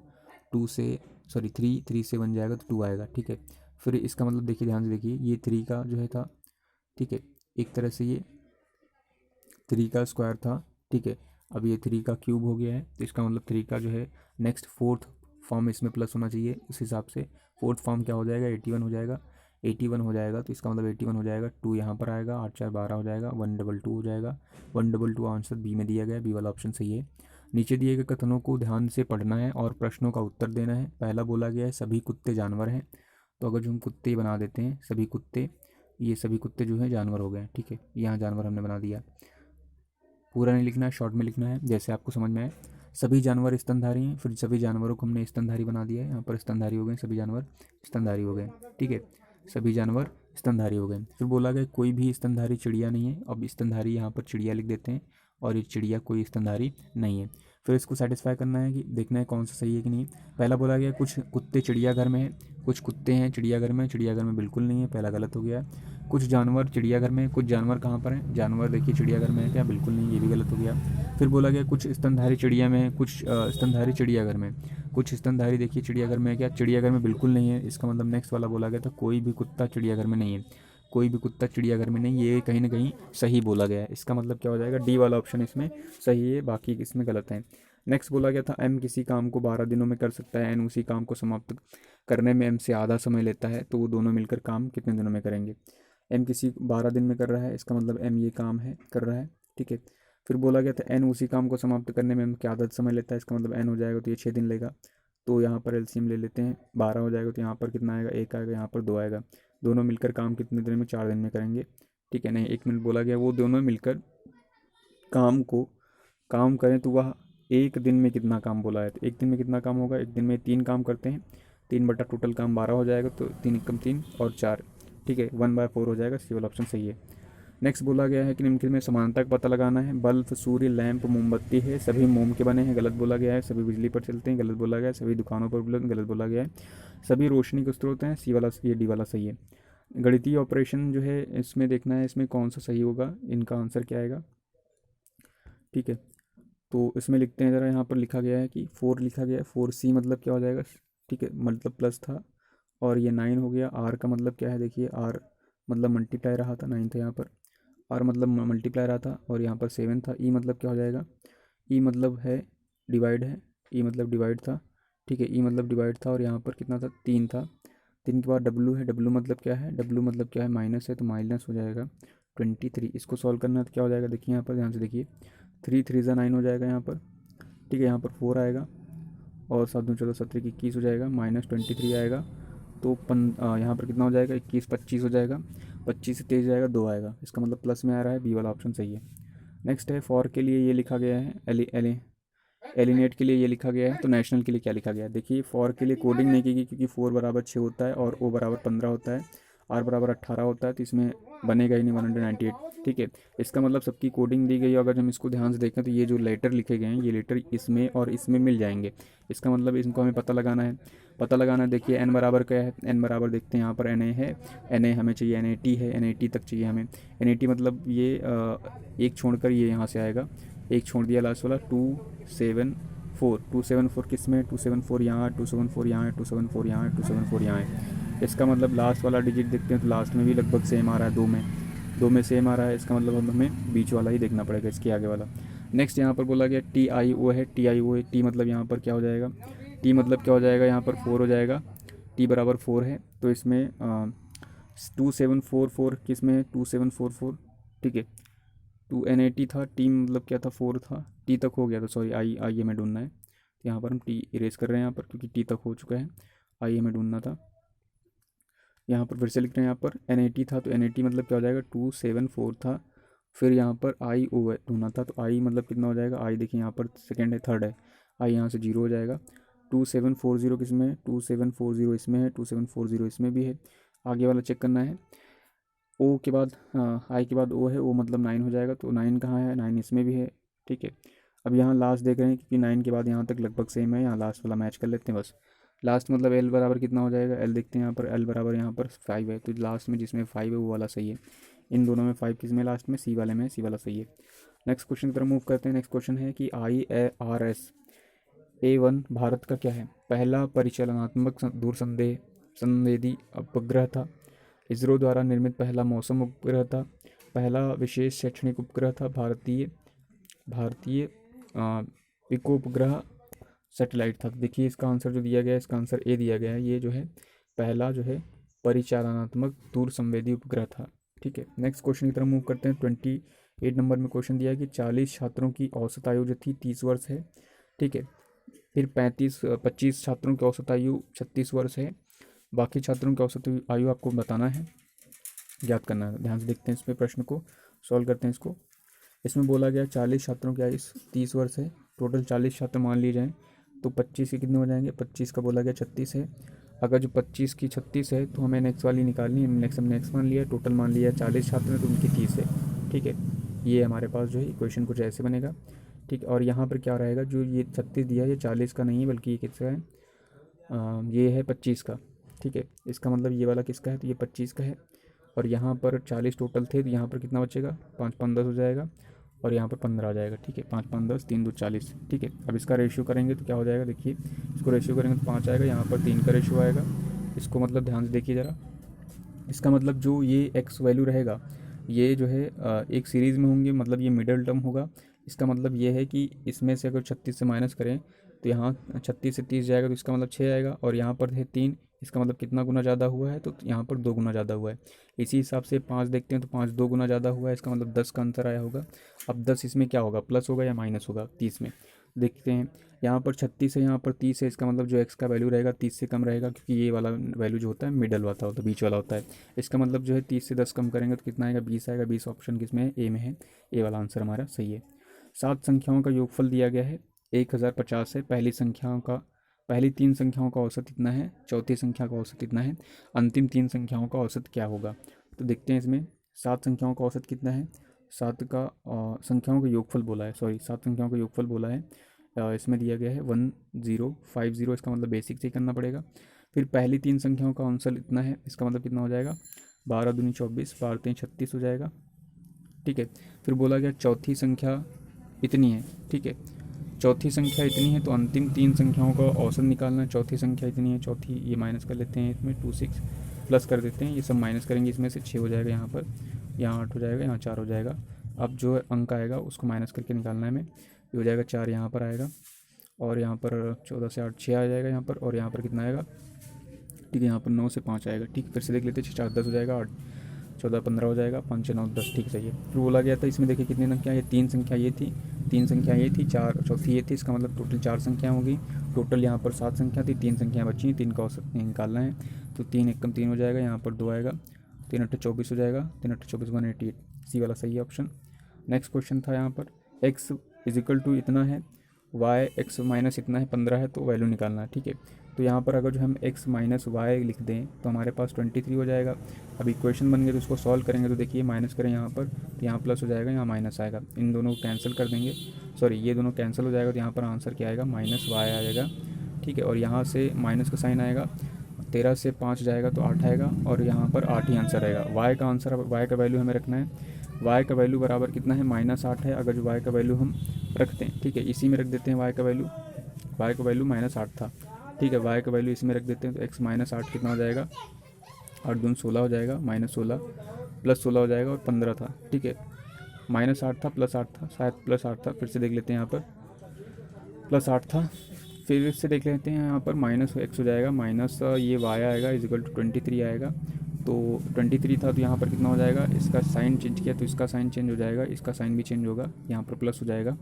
A: 2 से सॉरी 3, 3 से 1 जाएगा तो 2 आएगा, ठीक है। फिर इसका मतलब देखिए, ध्यान से देखिए, ये 3 का जो है था, ठीक है। एक तरह से ये 3 का स्क्वायर था, ठीक है। अब ये 3 का क्यूब हो गया है, तो इसका मतलब 3 का जो है नेक्स्ट फोर्थ फॉर्म इसमें प्लस होना चाहिए। इस हिसाब से फोर्थ फॉर्म क्या हो जाएगा? 81 हो जाएगा, 81 हो जाएगा। तो इसका मतलब 81 हो जाएगा, 2 यहाँ पर आएगा, 8 4 12 हो जाएगा, 122 हो जाएगा, 122 आंसर बी में दिया गया, बी वाला ऑप्शन सही है। नीचे दिए गए कथनों को ध्यान से पढ़ना है और प्रश्नों का उत्तर देना है। पहला बोला गया है सभी कुत्ते जानवर हैं, तो अगर जो हम कुत्ते बना देते हैं सभी कुत्ते, ये सभी कुत्ते जो हैं जानवर हो गए, ठीक है। यहाँ जानवर हमने बना दिया। पूरा नहीं लिखना है, शॉर्ट में लिखना है जैसे आपको समझ में आए। सभी जानवर स्तनधारी हैं, फिर सभी जानवरों को हमने स्तनधारी बना दिया है, यहाँ पर स्तनधारी हो गए, सभी जानवर स्तनधारी हो गए, ठीक है। सभी जानवर स्तनधारी हो गए। फिर बोला गया कोई भी स्तनधारी चिड़िया नहीं है, अब स्तनधारी यहाँ पर चिड़िया लिख देते हैं और ये चिड़िया कोई स्तनधारी नहीं है। फिर इसको सेटिस्फाई करना है कि देखना है कौन सा सही है कि नहीं। पहला बोला गया कुछ कुत्ते चिड़ियाघर में है, कुछ कुत्ते हैं चिड़ियाघर में, चिड़ियाघर में बिल्कुल नहीं है, पहला गलत हो गया। कुछ जानवर चिड़ियाघर में, कुछ जानवर कहाँ पर हैं, जानवर देखिए चिड़ियाघर में है क्या, बिल्कुल नहीं, ये भी गलत हो गया। फिर बोला गया कुछ स्तनधारी चिड़िया में, कुछ स्तनधारी चिड़ियाघर में, कुछ स्तनधारी देखिए चिड़ियाघर में है क्या, चिड़ियाघर में बिल्कुल नहीं है। इसका मतलब नेक्स्ट वाला बोला गया था कोई भी कुत्ता चिड़ियाघर में नहीं है, कोई भी कुत्ता चिड़ियाघर में नहीं, ये कहीं ना कहीं सही बोला गया है। इसका मतलब क्या हो जाएगा, डी वाला ऑप्शन इसमें सही है, बाकी इसमें गलत है। नेक्स्ट बोला गया था एम किसी काम को 12 दिनों में कर सकता है, एन उसी काम को समाप्त करने में एम से आधा समय लेता है, तो वो दोनों मिलकर काम कितने दिनों में करेंगे। एम किसी 12 दिन में कर रहा है, इसका मतलब एम ये काम है कर रहा है, ठीक है। फिर बोला गया था एन उसी काम को समाप्त करने में एम क्या आधा समय लेता है, इसका मतलब एन हो जाएगा तो ये 6 दिन लेगा, तो यहाँ पर एलसीएम ले लेते हैं, 12 हो जाएगा तो यहाँ पर कितना आएगा, 1 आएगा, यहाँ पर 2 आएगा। दोनों मिलकर काम कितने दिन में, 4 दिन में करेंगे, ठीक है। नहीं, 1 मिनट बोला गया, वो दोनों मिलकर काम करें तो वह एक दिन में कितना काम बोला है, तो एक दिन में कितना काम होगा, एक दिन में 3 काम करते हैं, 3 बटा टोटल काम 12 हो जाएगा, तो 3 एकम 3 और 4, ठीक है, 1/4 हो जाएगा, सी वाला ऑप्शन सही है। नेक्स्ट बोला गया है कि निम्नलिखित में समानता का पता लगाना है, बल्ब सूर्य लैंप मोमबत्ती है, सभी मोम के बने हैं, गलत बोला गया है। सभी बिजली पर चलते हैं, गलत बोला गया है। सभी दुकानों पर उपलब्ध, गलत बोला गया है। सभी रोशनी के स्रोत हैं, सी वाला, ये डी वाला सही है। गणितीय ऑपरेशन जो है इसमें देखना है इसमें कौन सा सही होगा, इनका आंसर क्या आएगा, ठीक है। तो इसमें लिखते हैं ज़रा, यहाँ पर लिखा गया है कि 4 लिखा गया है, 4C मतलब क्या हो जाएगा, ठीक है, मतलब प्लस था, और ये 9 हो गया। आर का मतलब क्या है, देखिए आर मतलब मल्टीप्लाई रहा था, 9 था यहाँ पर, आर मतलब मल्टीप्लाई रहा था, और यहाँ पर 7 था। ई मतलब क्या हो जाएगा, ई मतलब है डिवाइड है, ई मतलब डिवाइड था, ठीक है, ई मतलब डिवाइड था, और यहाँ पर कितना था, 3 था। 3 के बाद डब्लू है, डब्लू मतलब क्या है, डब्लू मतलब क्या है, माइनस है, तो माइनस हो जाएगा 23। इसको सॉल्व करना है तो क्या हो जाएगा, देखिए यहाँ पर ध्यान से देखिए, 3 3 ज़ा 9 हो जाएगा यहाँ पर, ठीक है, यहाँ पर 4 आएगा, और 7 दूनी 14 17 21 हो जाएगा, -23 आएगा, तो यहाँ पर कितना हो जाएगा, 21 25 हो जाएगा, 25 से 23 जाएगा, 2 आएगा, इसका मतलब प्लस में आ रहा है, बी वाला ऑप्शन सही है। नेक्स्ट है फॉर के लिए ये लिखा गया है, एलिनेट के लिए ये लिखा गया है, तो नेशनल के लिए क्या लिखा गया है, देखिए फॉर के लिए कोडिंग नहीं की गई, क्योंकि 4 बराबर 6 होता है, और ओ बराबर 15 होता है, आर बराबर 18 होता है, तो इसमें बनेगा ही नहीं 198, ठीक है। इसका मतलब सबकी कोडिंग दी गई है। अगर हम इसको ध्यान से देखें तो ये जो लेटर लिखे गए हैं, ये लेटर इसमें और इसमें मिल जाएंगे, इसका मतलब इनको हमें पता लगाना है। देखिए एन बराबर क्या है, एन बराबर देखते हैं यहाँ पर एन ए है, एन ए हमें चाहिए, एन ए टी है, एन ए टी तक चाहिए हमें, एन ए टी मतलब ये एक छोड़कर ये यहाँ से आएगा, एक छोड़ दिया लास्ट वाला, 274, 274 किस में, 274 यहाँ, 274 यहाँ है, 274 यहाँ है, 274 यहाँ है। इसका मतलब लास्ट वाला डिजिट देखते हैं तो लास्ट में भी लगभग सेम आ रहा है, दो में सेम आ रहा है, इसका मतलब अब हमें बीच वाला ही देखना पड़ेगा, इसके आगे वाला। नेक्स्ट यहाँ पर बोला गया टी आई ओ है, टी आई ओ है, टी मतलब यहाँ पर क्या हो जाएगा, टी मतलब क्या हो जाएगा, यहाँ पर 4 हो जाएगा, टी बराबर 4 है, तो इसमें 2744 किस में है, 2744, ठीक है। 2 NAT था, टी मतलब क्या था, 4 था, टी तक हो गया था, सॉरी आई हमें ढूंढना है, तो यहाँ पर हम टी इरेज कर रहे हैं यहाँ पर, क्योंकि टी तक हो चुका है, आई हमें ढूंढना था। यहाँ पर फिर से लिख रहे हैं, यहाँ पर NAT था, तो NAT मतलब क्या हो जाएगा, 274 था, फिर यहाँ पर आई ओ ढूंढना था, तो आई मतलब कितना हो जाएगा, आई देखिए यहाँ पर सेकेंड है, थर्ड है, आई यहाँ से 0 हो जाएगा। 2740 किस में है, 2740 इसमें है, 2740 इसमें भी है, आगे वाला चेक करना है। ओ के बाद आई के बाद ओ है, ओ मतलब 9 हो जाएगा, तो 9 कहाँ है, 9 इसमें भी है, ठीक है। अब यहाँ लास्ट देख रहे हैं, क्योंकि 9 के बाद यहाँ तक लगभग सेम है, यहाँ लास्ट वाला मैच कर लेते हैं बस। लास्ट मतलब एल बराबर कितना हो जाएगा, एल देखते हैं यहाँ पर, एल बराबर यहाँ पर 5 है, तो लास्ट में जिसमें 5 है वो वाला सही है। इन दोनों में 5 किस में, लास्ट में सी वाले में, सी वाला सही है। नेक्स्ट क्वेश्चन की तरफ मूव करते हैं। नेक्स्ट क्वेश्चन है कि IRS-A1 भारत का क्या है, पहला परिचालनात्मक दूरसंदेह संवेदी उपग्रह था, इसरो द्वारा निर्मित पहला मौसम उपग्रह था, पहला विशेष शैक्षणिक उपग्रह था, भारतीय विकोपग्रह सैटेलाइट था। देखिए इसका आंसर जो दिया गया है, इसका आंसर ए दिया गया है, ये जो है पहला जो है परिचालनात्मक दूर संवेदी उपग्रह था, ठीक है। नेक्स्ट क्वेश्चन की तरफ मूव करते हैं। 28 नंबर में क्वेश्चन दिया है कि 40 छात्रों की औसत आयु जो थी 30 वर्ष है, ठीक है। फिर 25 छात्रों की औसत आयु 36 वर्ष है, बाकी छात्रों की औसत आयु आपको बताना है, ज्ञात करना है। ध्यान से देखते हैं इसमें, प्रश्न को सॉल्व करते हैं इसको। इसमें बोला गया 40 छात्रों की आयु 30 वर्ष है, टोटल 40 छात्र मान लिए जाएँ, तो 25 के कितने हो जाएंगे, 25 का बोला गया 36 है। अगर जो 25 की 36 है तो हमें नेक्स्ट वाली निकालनी है, नेक्स्ट हमने नेक्स्ट मान लिया, टोटल मान लिया 40 छात्र हैं तो उनकी 30 है, ठीक है। ये हमारे पास जो है इक्वेशन कुछ ऐसे बनेगा, ठीक। और यहाँ पर क्या रहेगा, जो ये 36 दिया है ये 40 का नहीं है बल्कि ये किसका है, ये है 25 का, ठीक है। इसका मतलब ये वाला किसका है, तो ये 25 का है। और यहाँ पर 40 टोटल थे, तो यहाँ पर कितना बचेगा, 5 5 10 हो जाएगा, और यहाँ पर 15 आ जाएगा, ठीक है। 5 5 10 3 2 40, ठीक है। अब इसका रेशियो करेंगे तो क्या हो जाएगा, देखिए इसको रेशियो करेंगे तो 5 आएगा, यहाँ पर 3 का रेशियो आएगा। इसको मतलब ध्यान से देखिए ज़रा, इसका मतलब जो ये एक्स वैल्यू रहेगा ये जो है एक सीरीज़ में होंगे, मतलब ये मिडल टर्म होगा। इसका मतलब ये है कि इसमें से अगर 36 से माइनस करें तो यहाँ 36 से 30 जाएगा, तो इसका मतलब 6 आएगा, और यहाँ पर है 3, इसका मतलब कितना गुना ज़्यादा हुआ है, तो यहाँ पर 2 गुना ज़्यादा हुआ है। इसी हिसाब से 5 देखते हैं, तो 5 2 गुना ज़्यादा हुआ है, इसका मतलब 10 का आंसर आया होगा। अब 10 इसमें क्या होगा, प्लस होगा या माइनस होगा 30 में, देखते हैं। यहाँ पर 36 है, यहाँ पर 30 है, इसका मतलब जो एक्स का वैल्यू रहेगा 30 से कम रहेगा, क्योंकि ये वाला वैल्यू जो होता है मिडल वाला होता है, बीच वाला होता है। इसका मतलब जो है 30 से 10 कम करेंगे तो कितना आएगा, 20 आएगा। 20 ऑप्शन किसमें है, ए में है। ए वाला आंसर हमारा सही है। 7 संख्याओं का योगफल दिया गया है, 1050 है। पहली 3 संख्याओं का औसत इतना है, चौथी संख्या का औसत इतना है, अंतिम 3 संख्याओं का औसत क्या होगा। तो देखते हैं इसमें 7 संख्याओं का औसत कितना है, सात का संख्याओं का योगफल बोला है, सॉरी 7 संख्याओं का योगफल बोला है। इसमें दिया गया है 1050, इसका मतलब बेसिक से ही करना पड़ेगा। फिर पहली 3 संख्याओं का औसत इतना है, इसका मतलब कितना हो जाएगा, 12 दूनी 24, 12 3 36 हो जाएगा, ठीक है। फिर बोला गया चौथी संख्या इतनी है, ठीक है। चौथी संख्या इतनी है तो अंतिम 3 संख्याओं का औसत निकालना है। चौथी संख्या इतनी है, चौथी ये माइनस कर लेते हैं, इसमें 26 प्लस कर देते हैं, ये सब माइनस करेंगे, इसमें से 6 हो जाएगा, यहाँ पर यहाँ 8 हो जाएगा, यहाँ 4 हो जाएगा। अब जो अंक आएगा उसको माइनस करके निकालना है हमें, ये हो जाएगा 4 यहाँ पर आएगा, और यहाँ पर 14 से 8 6 आ जाएगा यहाँ पर, और यहाँ पर कितना आएगा, ठीक है, यहाँ पर 9 से 5 आएगा, ठीक। फिर से देख लेते हैं, 6 4 10 हो जाएगा, 8 14 15 हो जाएगा, 5 6 9 10, ठीक सही है। फिर बोला गया था इसमें देखिए कितनी संख्या, ये 3 संख्या ये थी, 3 संख्या ये थी, 4 चौथी ये थी, इसका मतलब टोटल 4 संख्या होगी। टोटल यहाँ पर 7 संख्या थी, 3 संख्या बची हैं, 3 का औसत निकालना है। तो 3 एकम 3 हो जाएगा, यहाँ पर 2 आएगा, 3 8 24 हो जाएगा, 3 8 24 188, सी वाला सही है ऑप्शन। नेक्स्ट क्वेश्चन था यहाँ पर, एक्स इजिकल टू इतना है, वाई एक्स माइनस इतना है 15 है, तो वैल्यू निकालना है, ठीक है। तो यहाँ पर अगर जो हम x माइनस वाई लिख दें तो हमारे पास 23 हो जाएगा। अब इक्वेशन बन गई तो उसको सॉल्व करेंगे, तो देखिए माइनस करें यहाँ पर, तो यहाँ प्लस हो जाएगा, यहाँ माइनस आएगा, इन दोनों को कैंसिल कर देंगे, सॉरी ये दोनों कैंसिल हो जाएगा, तो यहाँ पर आंसर क्या आएगा, माइनस वाई आएगा, ठीक है। और यहाँ से माइनस का साइन आएगा, 13 से 5 जाएगा तो 8 आएगा, और यहाँ पर 8 ही आंसर आएगा। वाई का आंसर, वाई का वैल्यू हमें रखना है, वाई का वैल्यू बराबर कितना है, -8 है। अगर जो वाई का वैल्यू हम रखते हैं, ठीक है, इसी में रख देते हैं वाई का वैल्यू, वाई का वैल्यू -8 था, ठीक है। वाई का वैल्यू इसमें रख देते हैं, तो x -8 कितना हो जाएगा, 8 दूनी 16 हो जाएगा, -16 प्लस 16 हो जाएगा, और 15 था, ठीक है। -8 था प्लस 8 था, शायद प्लस 8 था, फिर से देख लेते हैं, यहाँ पर +8 था, फिर से देख लेते हैं, यहाँ पर -x हो जाएगा, माइनस ये y आएगा इजिकल टू 23 आएगा। तो 23 था, तो यहाँ पर कितना हो जाएगा, इसका साइन चेंज किया तो इसका साइन चेंज हो जाएगा, इसका साइन भी चेंज होगा, यहाँ पर प्लस हो जाएगा,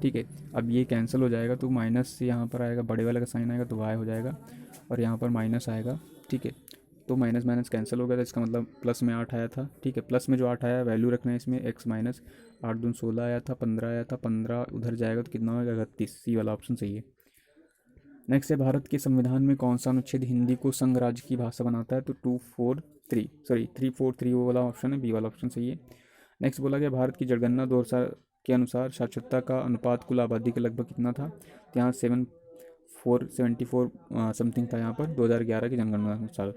A: ठीक है। अब ये कैंसिल हो जाएगा, तो माइनस से यहाँ पर आएगा, बड़े वाले का साइन आएगा तो y हो जाएगा, और यहाँ पर माइनस आएगा, ठीक है। तो माइनस माइनस कैंसिल हो गया था, इसका मतलब प्लस में 8 आया था, ठीक है। प्लस में जो 8 आया वैल्यू रखना है इसमें, x माइनस 8 दूनी 16 आया था, 15 आया था, 15 उधर जाएगा तो कितना होगा, 31, सी वाला ऑप्शन सही है। नेक्स्ट है, भारत के संविधान में कौन सा अनुच्छेद हिंदी को संघ राज्य की भाषा बनाता है, तो 343 वो वाला ऑप्शन है, बी वाला ऑप्शन सही है। नेक्स्ट बोला गया, भारत की जनगणना 2000 के अनुसार साक्षरता का अनुपात कुल आबादी के लगभग कितना था, तो यहाँ 74 समथिंग था, यहाँ पर 2011 की जनगणना अनुसार।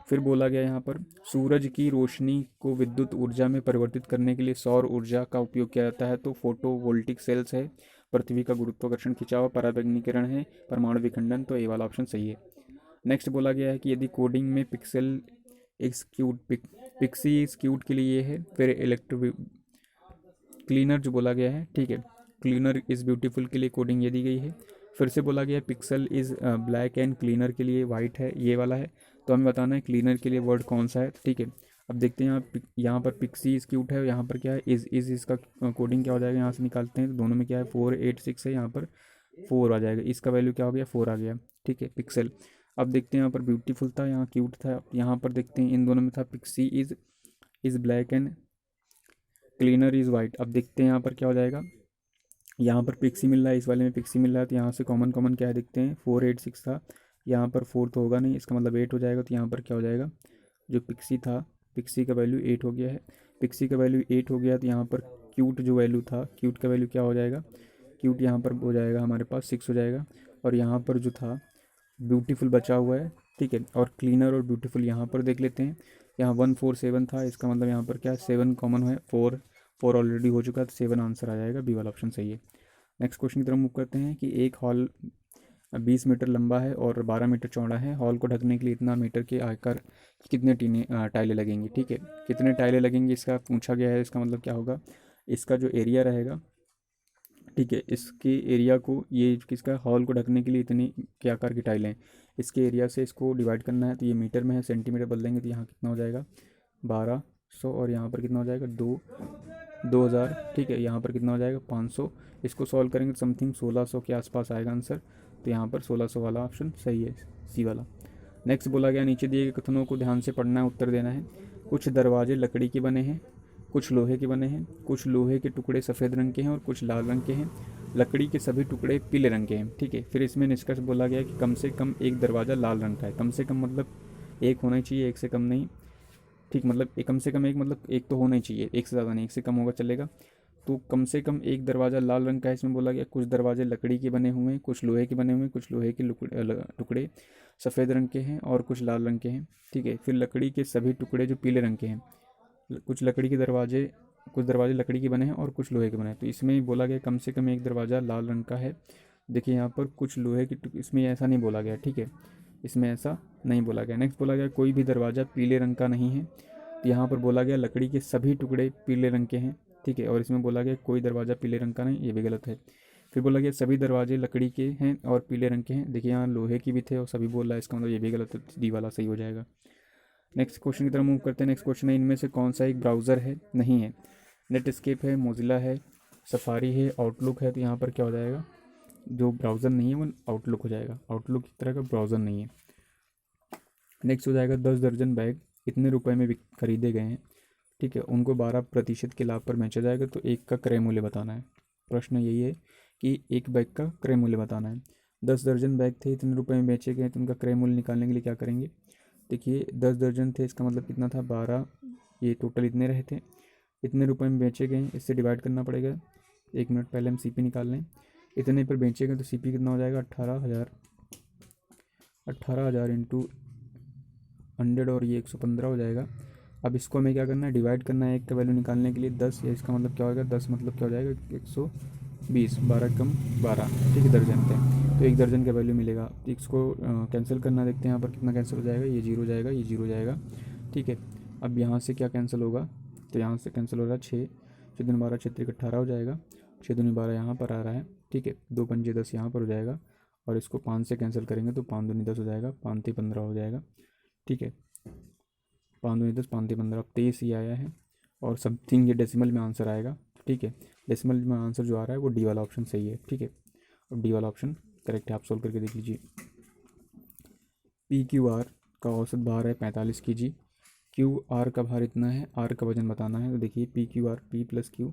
A: फिर बोला गया यहाँ पर, सूरज की रोशनी को विद्युत ऊर्जा में परिवर्तित करने के लिए सौर ऊर्जा का उपयोग किया जाता है, तो फोटोवोल्टिक सेल्स है, पृथ्वी का गुरुत्वाकर्षण खिंचाव, पराबैंगनीकरण है, परमाणु विखंडन, तो ए वाला ऑप्शन सही है। नेक्स्ट बोला गया है कि यदि कोडिंग में पिक्सल एक्सक्यूट पिक्सी एक्सक्यूट के लिए ये है। फिर इलेक्ट्रो क्लीनर जो बोला गया है, ठीक है, क्लीनर इज़ ब्यूटीफुल के लिए कोडिंग ये दी गई है। फिर से बोला गया है pixel is black and cleaner के लिए वाइट है, ये वाला है। तो हमें बताना है क्लीनर के लिए वर्ड कौन सा है, ठीक है। अब देखते हैं, यहाँ पर पिक्सी इज़ क्यूट है, यहाँ पर क्या है, इज़ इसका कोडिंग क्या हो जाएगा, यहाँ से निकालते हैं, तो दोनों में क्या है 486 है, यहाँ पर 4 आ जाएगा, इसका वैल्यू क्या हो गया, 4 आ गया, ठीक है, पिक्सल। अब देखते हैं, यहाँ पर ब्यूटीफुल था, यहाँ क्यूट था, यहाँ पर देखते हैं इन दोनों में था pixie is black and cleaner is white. अब देखते हैं यहाँ पर क्या हो जाएगा, यहाँ पर पिक्सी मिल रहा है, इस वाले में पिक्सी मिल रहा है, तो यहाँ से कॉमन कॉमन क्या है देखते हैं, 486 था, यहाँ पर 4 तो होगा नहीं, इसका मतलब 8 हो जाएगा, तो यहाँ पर क्या हो जाएगा, जो पिक्सी था, पिक्सी का वैल्यू 8 हो गया है, पिक्सी का वैल्यू 8 हो गया, तो यहाँ पर क्यूट जो वैल्यू था, क्यूट का वैल्यू क्या हो जाएगा, क्यूट यहाँ पर हो जाएगा हमारे पास 6 हो जाएगा। और यहाँ पर जो था ब्यूटीफुल बचा हुआ है, ठीक है। और क्लीनर और ब्यूटीफुल यहाँ पर देख लेते हैं, यहाँ 147 था, इसका मतलब यहाँ पर क्या है 7 कॉमन है, 4 ऑलरेडी हो चुका है, तो 7 आंसर आ जाएगा, बी वाला ऑप्शन सही है। नेक्स्ट क्वेश्चन की तरफ मूव करते हैं कि एक हॉल 20 मीटर लंबा है और 12 मीटर चौड़ा है। हॉल को ढकने के लिए इतना मीटर के आकार की कितने टाइलें लगेंगी, ठीक है। कितने टाइलें लगेंगी इसका पूछा गया है, इसका मतलब क्या होगा, इसका जो एरिया रहेगा, ठीक है, इसके एरिया को, ये किसका हॉल को ढकने के लिए इतनी के आकार की टाइलें हैं, इसके एरिया से इसको डिवाइड करना है, तो ये मीटर में है, सेंटीमीटर बदल देंगे तो यहाँ कितना हो जाएगा 1200, और यहाँ पर कितना हो जाएगा 2000, ठीक है। यहाँ पर कितना हो जाएगा 500। इसको सॉल्व करेंगे तो समथिंग 1600 के आसपास आएगा आंसर, तो यहाँ पर 1600 वाला ऑप्शन सही है, सी वाला। नेक्स्ट बोला गया नीचे दिए गए कथनों को ध्यान से पढ़ना है, उत्तर देना है। कुछ दरवाजे लकड़ी के बने हैं, कुछ लोहे के बने हैं, कुछ लोहे के टुकड़े सफ़ेद रंग के हैं और कुछ लाल रंग के हैं, लकड़ी के सभी टुकड़े पीले रंग के हैं, ठीक है। फिर इसमें निष्कर्ष बोला गया कि कम से कम एक दरवाज़ा लाल रंग का है। कम से कम मतलब एक होना चाहिए, एक से कम नहीं, ठीक, मतलब एक कम से कम एक, मतलब एक तो होना ही चाहिए, एक से ज़्यादा नहीं, एक से कम होगा चलेगा। तो कम से कम एक दरवाज़ा लाल रंग का है, इसमें बोला गया कुछ दरवाजे लकड़ी के बने हुए हैं, कुछ लोहे के बने हुए हैं, कुछ लोहे के टुकड़े सफ़ेद रंग के हैं और कुछ लाल रंग के हैं, ठीक है। फिर लकड़ी के सभी टुकड़े जो पीले रंग के हैं, कुछ दरवाजे लकड़ी के बने हैं और कुछ लोहे के बने हैं। तो इसमें बोला गया कम से कम एक दरवाज़ा लाल रंग का है। देखिए यहाँ पर कुछ लोहे की इसमें ऐसा नहीं बोला गया, ठीक है, इसमें ऐसा नहीं बोला गया। नेक्स्ट बोला गया कोई भी दरवाज़ा पीले रंग का नहीं है, तो यहाँ पर बोला गया लकड़ी के सभी टुकड़े पीले रंग के हैं, ठीक है। और इसमें बोला गया कोई दरवाज़ा पीले रंग का नहीं, ये भी गलत है। फिर बोला गया सभी दरवाजे लकड़ी के हैं और पीले रंग के हैं, देखिए यहाँ लोहे की भी थे और सभी बोल रहा है, इसका मतलब ये भी गलत है, डी वाला सही हो जाएगा। नेक्स्ट क्वेश्चन की तरफ मूव करते हैं। नेक्स्ट क्वेश्चन है इनमें से कौन सा एक ब्राउज़र है, नहीं है। नेटस्केप है, मोजिला है, सफारी है, आउटलुक है, तो यहाँ पर क्या हो जाएगा, जो ब्राउज़र नहीं है वो आउटलुक हो जाएगा, आउटलुक की तरह का ब्राउज़र नहीं है। नेक्स्ट हो जाएगा 10 दर्जन बैग इतने रुपए में खरीदे गए हैं, ठीक है, उनको 12% के लाभ पर बेचा जाएगा, तो एक का क्रय मूल्य बताना है। प्रश्न यही है कि एक बैग का क्रय मूल्य बताना है। 10 दर्जन बैग थे, इतने रुपए में बेचे गए, तो उनका क्रय मूल्य निकालने के लिए क्या करेंगे। देखिए 10 दर्जन थे, इसका मतलब कितना था 12, ये टोटल इतने रहे थे, इतने रुपए में बेचे गए, इससे डिवाइड करना पड़ेगा। 1 मिनट पहले हम सीपी निकाल लें, इतने पर बेचे गए तो सीपी कितना हो जाएगा 18,000 इंटू 100 और ये 115 हो जाएगा। अब इसको हमें क्या करना है, डिवाइड करना है, एक का वैल्यू निकालने के लिए 10, या इसका मतलब क्या होगा 10 मतलब क्या हो जाएगा 120, 12 कम 12, ठीक है, दर्जन थे, तो एक दर्जन का वैल्यू मिलेगा। इसको कैंसिल करना, देखते हैं यहाँ पर कितना कैंसिल हो जाएगा, ये 0 हो जाएगा, ये 0 हो जाएगा, ठीक है। अब यहाँ से क्या कैंसिल होगा, तो यहाँ से कैंसिल हो रहा है 6 दूनी 12, 6 3 18 हो जाएगा, 6 दूनी 12 यहाँ पर आ रहा है, ठीक है, 2 पंजे 10 यहाँ पर हो जाएगा, और इसको 5 से कैंसिल करेंगे तो 5 दूनी 10 हो जाएगा, 5 3 15 हो जाएगा, ठीक है, 5 दूनी 10 5 3 15, अब 23 ही आया है, और समथिंग ये डेसिमल में आंसर आएगा, ठीक है। डेसिमल में आंसर जो आ रहा है वो डी वाला ऑप्शन सही है, ठीक है, अब डी वाला ऑप्शन करेक्ट है, आप सोल्व करके देख लीजिए। PQR का औसत भार है 45 kg, QR का भार इतना है, R का वजन बताना है, तो देखिए PQR P plus Q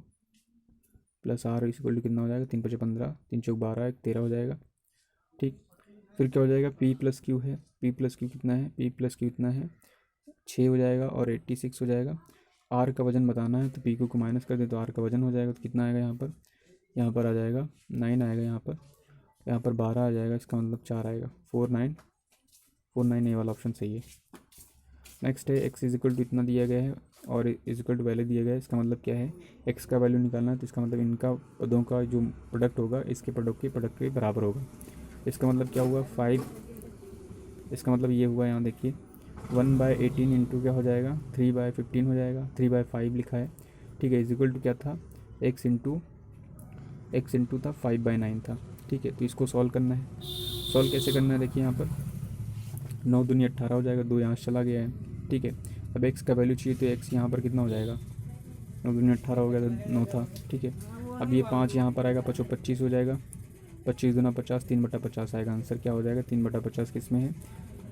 A: plus R equal to कितना हो जाएगा 3 5 15, 3 चौक 12, 1 13 हो जाएगा, ठीक। फिर क्या हो जाएगा P प्लस Q है, P प्लस Q कितना है, P प्लस Q इतना है 6 हो जाएगा और 86 हो जाएगा। R का वजन बताना है, तो PQ को माइनस कर दे तो R का वजन हो जाएगा, तो कितना आएगा यहाँ पर आ जाएगा 9 आएगा, यहाँ पर 12 आ जाएगा, इसका मतलब 4 आएगा, 49 ए वाला ऑप्शन सही है। नेक्स्ट है x इज इक्वल टू इतना दिया गया है और इज इक्वल टू वैल्यू दिया गया है, इसका मतलब क्या है, x का वैल्यू निकालना है, तो इसका मतलब इनका पदों का जो प्रोडक्ट होगा इसके प्रोडक्ट के बराबर होगा। इसका मतलब क्या हुआ 5, इसका मतलब ये हुआ, यहाँ देखिए 1/18 इंटू क्या हो जाएगा 3/15 हो जाएगा, 3/5 लिखा है, ठीक है, इज इक्वल टू क्या था x इंटू था 5/9 था, ठीक है। तो इसको सॉल्व करना है, सॉल्व कैसे करना है, देखिए यहाँ पर 9 दूनी 18 हो जाएगा, 2 यहाँ से चला गया है, ठीक है। अब x का वैल्यू चाहिए तो x यहाँ पर कितना हो जाएगा, 9 दूनी 18 हो गया तो 9 था, ठीक है। अब ये 5 यहाँ पर आएगा, 25 हो जाएगा, 25 दूना 50, 3/50 आएगा, आंसर क्या हो जाएगा 3/50 किस में है,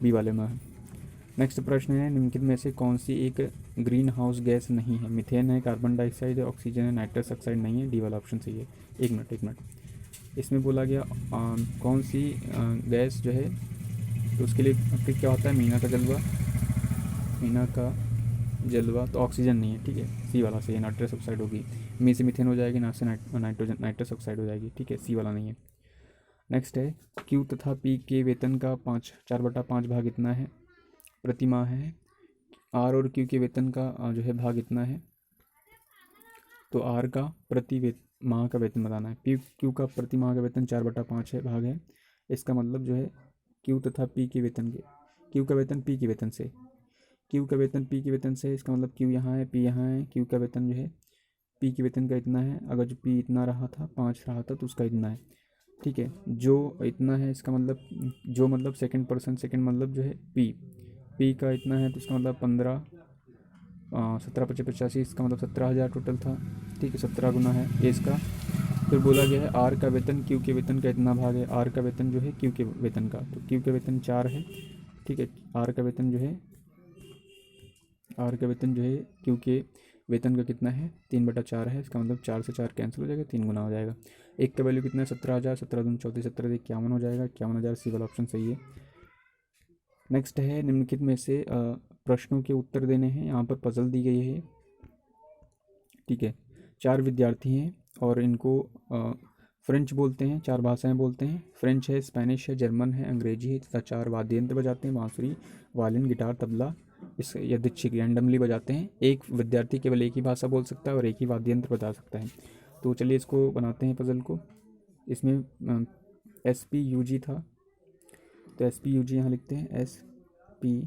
A: बी वाले में है। नेक्स्ट प्रश्न है निम्नलिखित में से कौन सी एक ग्रीन हाउस गैस नहीं है, मीथेन है, कार्बन डाइऑक्साइड है, ऑक्सीजन है, नाइट्रस ऑक्साइड नहीं है, डी वाला ऑप्शन सही है। एक मिनट इसमें बोला गया कौन सी गैस जो है, तो उसके लिए फिर क्या होता है मीना का जलवा, तो ऑक्सीजन नहीं है, ठीक है, सी वाला सही है, नाइट्रस ऑक्साइड होगी। मी से मीथेन हो जाएगी, ना से नाइट्रोजन नाइट्रस ऑक्साइड हो जाएगी। ठीक है, सी वाला नहीं है। नेक्स्ट है क्यू तथा पी के वेतन का 4/5 भाग इतना है प्रति माह है। आर और क्यू के वेतन का जो है भाग इतना है, तो आर का प्रति माह का वेतन बताना है। पी क्यू का प्रति माह का वेतन 4/5 है भाग है। इसका मतलब जो है क्यू तथा पी के वेतन के, क्यू का वेतन पी के वेतन से, क्यू का वेतन पी के वेतन से, इसका मतलब क्यू यहाँ है पी यहाँ है, क्यू का वेतन जो है पी के वेतन का इतना है। अगर जो पी इतना रहा था 5 रहा था तो उसका इतना है। ठीक है, जो इतना है इसका मतलब जो मतलब सेकंड पर्सन, सेकंड मतलब जो है पी का इतना है, तो इसका मतलब 15 17 × 85, इसका मतलब 17,000 टोटल था। ठीक है, 17 गुना है ये इसका। फिर बोला गया है आर का वेतन क्यू के वेतन का इतना भाग है। आर का वेतन जो है क्यू के वेतन का, तो क्यू के वेतन 4 है। ठीक है, आर का वेतन जो है क्यू के वेतन का कितना है 3/4 है। इसका मतलब 4 से 4 कैंसिल हो जाएगा, 3 गुना हो जाएगा। एक का वैल्यू कितना है 17,000, 17 दूनी 34, 17 51 हो जाएगा, 51,000 सी वाला ऑप्शन सही है। नेक्स्ट है निम्नलिखित में से प्रश्नों के उत्तर देने हैं। यहाँ पर पजल दी गई है। ठीक है, 4 विद्यार्थी हैं और इनको फ्रेंच बोलते हैं, 4 भाषाएं बोलते हैं। फ्रेंच है, स्पेनिश है, जर्मन है, अंग्रेजी है तथा 4 वाद्य यंत्र बजाते हैं, बांसुरी, वायलिन, गिटार, तबला, इस यादृच्छिक रैंडमली बजाते हैं। एक विद्यार्थी केवल एक ही भाषा बोल सकता है और एक ही वाद्य यंत्र बजा सकता है। तो चलिए इसको बनाते हैं पजल को। इसमें SPUG था, तो SPUG यहाँ लिखते हैं, SPU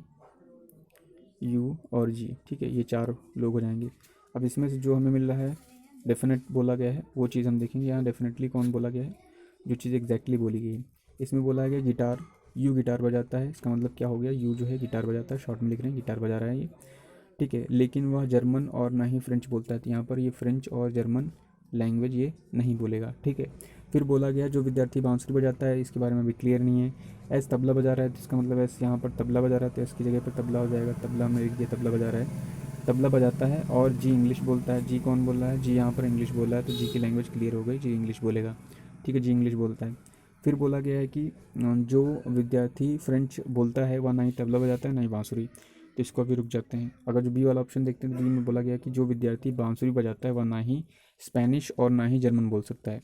A: और G। ठीक है, ये 4 लोग हो जाएंगे। अब इसमें से जो हमें मिल रहा है डेफिनेट बोला गया है वो चीज़ हम देखेंगे। यहाँ डेफिनेटली कौन बोला गया है, जो चीज़ एग्जैक्टली बोली गई है। इसमें बोला गया गिटार, यू गिटार बजाता है। इसका मतलब क्या हो गया, यू जो है गिटार बजाता है, शॉर्ट में लिख रहे हैं गिटार बजा रहा है ये। ठीक है, लेकिन वह जर्मन और ना ही फ्रेंच बोलता है, तो यहाँ पर ये फ्रेंच और जर्मन लैंग्वेज ये नहीं बोलेगा। ठीक है, फिर बोला गया जो विद्यार्थी बांसुरी बजाता है, इसके बारे में अभी क्लियर नहीं है। एस तबला बजा रहा है, तो इसका मतलब एस यहाँ पर तबला बजा रहा है, तो एस की जगह पर तबला हो जाएगा। तबला में ये तबला बजा रहा है, तबला बजाता है। और जी इंग्लिश बोलता है, जी कौन बोल रहा है, जी यहाँ पर इंग्लिश बोल रहा है, तो जी की लैंग्वेज क्लियर हो गई, जी इंग्लिश बोलेगा। ठीक है, जी इंग्लिश बोलता है। फिर बोला गया है कि जो विद्यार्थी फ्रेंच बोलता है वह ना ही तबला बजाता है ना ही बांसुरी, तो इसको अभी रुक जाते हैं। अगर जो बी वाला ऑप्शन देखते हैं तो बी में बोला गया कि जो विद्यार्थी बांसुरी बजाता है वह ना ही स्पेनिश और ना ही जर्मन बोल सकता है।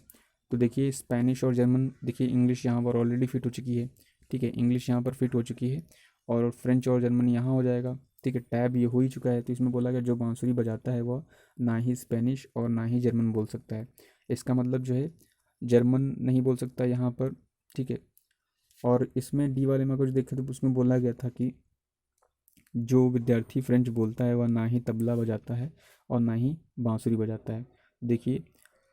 A: तो देखिए स्पेनिश और जर्मन, देखिए इंग्लिश यहाँ पर ऑलरेडी फिट हो चुकी है। ठीक है, इंग्लिश यहाँ पर फिट हो चुकी है और फ्रेंच और जर्मन यहाँ हो जाएगा। ठीक है, टैब ये हो ही चुका है, तो इसमें बोला गया जो बांसुरी बजाता है वह ना ही स्पेनिश और ना ही जर्मन बोल सकता है। इसका मतलब जो है जर्मन नहीं बोल सकता यहाँ पर। ठीक है, और इसमें डी वाले में कुछ देखें तो उसमें बोला गया था कि जो विद्यार्थी फ्रेंच बोलता है वह ना ही तबला बजाता है और ना ही बांसुरी बजाता है। देखिए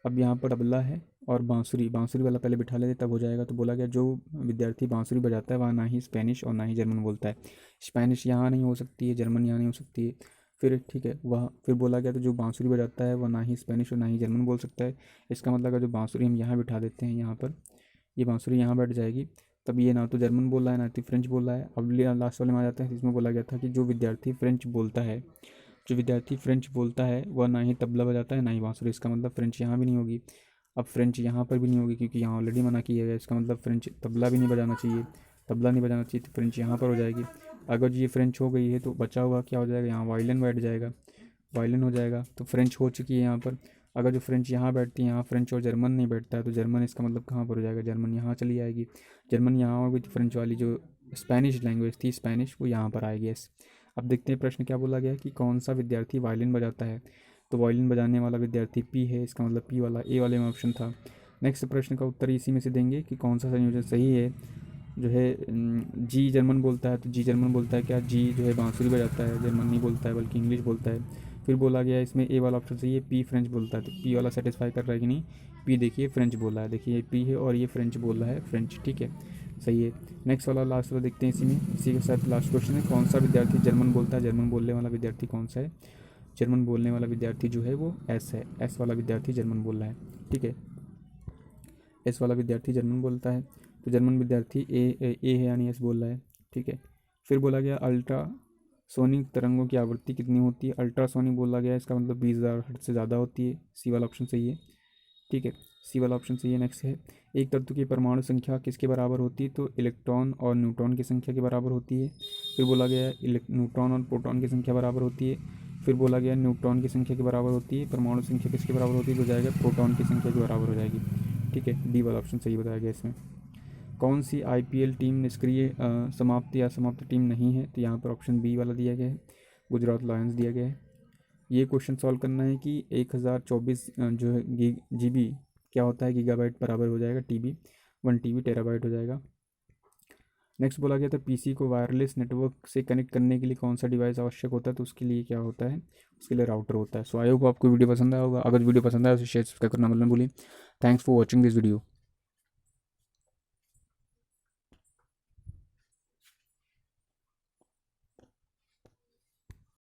A: अब यहाँ पर तबला है और बांसुरी, बांसुरी वाला पहले बिठा लेते तब हो जाएगा। तो बोला गया जो विद्यार्थी बांसुरी बजाता है वह ना ही स्पेनिश और ना ही जर्मन बोलता है। स्पेनिश यहाँ नहीं हो सकती है, जर्मन यहाँ नहीं हो सकती है। फिर ठीक है, वह फिर बोला गया तो जो बांसुरी बजाता है वह ना ही स्पेनिश और ना ही जर्मन बोल सकता है। इसका मतलब अगर जो बांसुरी हम यहाँ बिठा देते हैं, यहाँ पर ये बांसुरी यहाँ बैठ जाएगी, तब ये ना तो जर्मन बोल रहा है ना तो फ्रेंच बोल रहा है। अब लास्ट वाले में आ जाते हैं, इसमें बोला गया था कि जो विद्यार्थी फ्रेंच बोलता है, जो विद्यार्थी फ्रेंच बोलता है वह ना ही तबला बजाता है ना ही बांसुरी। इसका मतलब फ्रेंच यहाँ भी नहीं होगी। अब फ्रेंच यहाँ पर भी नहीं होगी क्योंकि यहाँ ऑलरेडी मना किया गया। इसका मतलब फ्रेंच तबला भी नहीं बजाना चाहिए, तबला नहीं बजाना चाहिए, तो फ्रेंच यहाँ पर हो जाएगी। अगर ये फ्रेंच हो गई है तो बचा हुआ क्या हो जाएगा, यहाँ वायलिन बैठ जाएगा, वायलिन हो जाएगा। तो फ्रेंच हो चुकी है यहाँ पर। अगर जो फ्रेंच यहाँ बैठती है, यहाँ फ्रेंच और जर्मन नहीं बैठता है, तो जर्मन इसका मतलब कहाँ पर हो जाएगा, जर्मन यहाँ चली आएगी। जर्मन यहाँ होगी तो फ्रेंच वाली जो स्पेनिश लैंग्वेज थी स्पेनिश वो यहाँ पर आएगी। अब देखते हैं प्रश्न क्या बोला गया है कि कौन सा विद्यार्थी वायलिन बजाता है। तो वायलिन बजाने वाला विद्यार्थी पी है, इसका मतलब पी वाला ए वाले में ऑप्शन था। नेक्स्ट प्रश्न का उत्तर इसी में से देंगे कि कौन सा संयोजन सही है। जो है जी जर्मन बोलता है, तो जी जर्मन बोलता है क्या, जी जो है बांसुरी बजाता है, जर्मन नहीं बोलता है बल्कि इंग्लिश बोलता है। फिर बोला गया इसमें ए वाला ऑप्शन सही है, पी फ्रेंच बोलता है, तो पी वाला सेटिस्फाई कर रहा है कि नहीं, पी देखिए फ्रेंच बोल रहा है, देखिए ये पी है और ये फ्रेंच बोल रहा है, फ्रेंच। ठीक है, सही है। नेक्स्ट वाला लास्ट वाला देखते हैं इसी में, इसी के साथ लास्ट क्वेश्चन है, कौन सा विद्यार्थी जर्मन बोलता है। जर्मन बोलने वाला विद्यार्थी कौन सा है, जर्मन बोलने वाला विद्यार्थी जो है वो एस है, एस वाला विद्यार्थी जर्मन बोल रहा है। ठीक है, एस वाला विद्यार्थी जर्मन बोलता है, तो जर्मन विद्यार्थी ए है यानी एस बोल रहा है। ठीक है, फिर बोला गया अल्ट्रासोनिक तरंगों की आवृत्ति कितनी होती है। अल्ट्रासोनिक बोला गया, इसका मतलब 20,000 हर्ट्ज से ज़्यादा होती है, सी वाला ऑप्शन सही है। ठीक है, सी वाला ऑप्शन सही है। नेक्स्ट है एक तत्व की परमाणु संख्या किसके बराबर होती है, तो इलेक्ट्रॉन और न्यूट्रॉन की संख्या के बराबर होती है। फिर बोला गया न्यूट्रॉन और प्रोटॉन की संख्या बराबर होती है। फिर बोला गया न्यूट्रॉन की संख्या के बराबर होती है, परमाणु संख्या किसके बराबर होती है, तो जाएगा प्रोटॉन की संख्या के बराबर हो जाएगी। ठीक है, डी वाला ऑप्शन सही बताया गया इसमें। कौन सी आईपीएल टीम निष्क्रिय समाप्त या समाप्त टीम नहीं है, तो यहाँ पर ऑप्शन बी वाला दिया गया है, गुजरात लायंस दिया गया है। ये क्वेश्चन सॉल्व करना है कि 1024 जो है GB क्या होता है, गीगाबाइट बराबर हो जाएगा TB, 1 TB टेराबाइट हो जाएगा। नेक्स्ट बोला गया था पीसी को वायरलेस नेटवर्क से कनेक्ट करने के लिए कौन सा डिवाइस आवश्यक होता है, तो उसके लिए क्या होता है, उसके लिए राउटर होता है। सो आई होप आपको वीडियो पसंद आया होगा। अगर वीडियो पसंद आया तो शेयर सब्सक्राइब करना मत भूलिए। Thanks for watching this video.